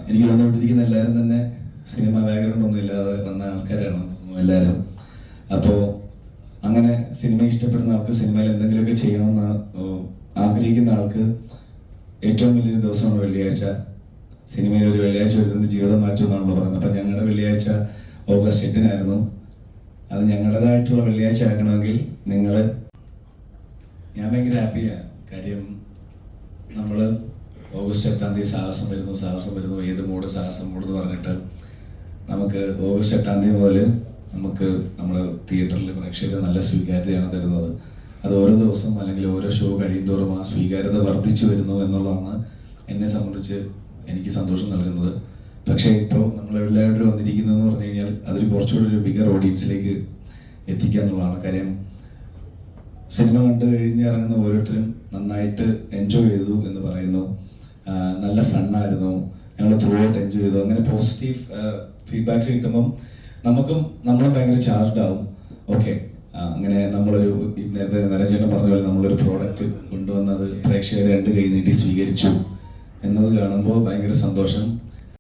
എനിക്ക് വന്നുകൊണ്ടിരിക്കുന്ന എല്ലാവരും തന്നെ സിനിമ ബാക്ക്ഗ്രൗണ്ട് ഒന്നും ഇല്ലാതെ വന്ന ആൾക്കാരാണ് എല്ലാവരും. അപ്പോൾ അങ്ങനെ സിനിമ ഇഷ്ടപ്പെടുന്ന ആൾക്ക് സിനിമയിൽ എന്തെങ്കിലുമൊക്കെ ചെയ്യണമെന്ന് ആഗ്രഹിക്കുന്ന ആൾക്ക് ഏറ്റവും വലിയൊരു ദിവസമാണ് വെള്ളിയാഴ്ച. സിനിമയിൽ ഒരു വെള്ളിയാഴ്ച വരുന്നത് ജീവിതം മാറ്റുമെന്നാണല്ലോ പറയുന്നത്. അപ്പം ഞങ്ങളുടെ വെള്ളിയാഴ്ച ഓഗസ്റ്റ് 8-നായിരുന്നു. അത് ഞങ്ങളുടേതായിട്ടുള്ള വെള്ളിയാഴ്ച ആക്കണമെങ്കിൽ ഞാൻ ഭയങ്കര ഹാപ്പിയാണ്. കാര്യം നമ്മൾ ഓഗസ്റ്റ് 8-ാം തീയതി സാഹസം വരുന്നു, ഏത് മൂഡ് സാഹസം മൂഡ് എന്ന് പറഞ്ഞിട്ട് നമുക്ക് ഓഗസ്റ്റ് 8-ാം തീയതി മുതൽ നമുക്ക് നമ്മുടെ തിയേറ്ററിൽ പ്രേക്ഷകർ നല്ല സ്വീകാര്യതയാണ് തരുന്നത്. അത് ഓരോ ദിവസം അല്ലെങ്കിൽ ഓരോ ഷോ കഴിയുന്തോറും ആ സ്വീകാര്യത വർദ്ധിച്ചു വരുന്നു എന്നുള്ളതാണ് എന്നെ സംബന്ധിച്ച് എനിക്ക് സന്തോഷം നൽകുന്നത്. പക്ഷേ ഇപ്പോൾ നമ്മൾ എല്ലാവരും വന്നിരിക്കുന്നതെന്ന് പറഞ്ഞു കഴിഞ്ഞാൽ അതിൽ കുറച്ചുകൂടി ഒരു ബിഗർ ഓഡിയൻസിലേക്ക് എത്തിക്കുക എന്നുള്ളതാണ് കാര്യം. സിനിമ കണ്ടു കഴിഞ്ഞ് ഇറങ്ങുന്ന ഓരോരുത്തരും നന്നായിട്ട് എൻജോയ് ചെയ്തു എന്ന് പറയുന്നു, നല്ല ഫണ്ണായിരുന്നു, ഞങ്ങൾ ത്രൂ ഔട്ട് എൻജോയ് ചെയ്തു. അങ്ങനെ പോസിറ്റീവ് ഫീഡ്ബാക്സ് കിട്ടുമ്പം നമ്മളും ഭയങ്കര ചാർജ്ഡ് ആവും. ഓക്കെ, അങ്ങനെ നമ്മളൊരു നേരത്തെ നരചേട്ടൻ പറഞ്ഞ പോലെ നമ്മളൊരു പ്രോഡക്റ്റ് കൊണ്ടുവന്നത് പ്രേക്ഷകരെ രണ്ട് കൈ നീട്ടി സ്വീകരിച്ചു എന്നത് കാണുമ്പോൾ ഭയങ്കര സന്തോഷം.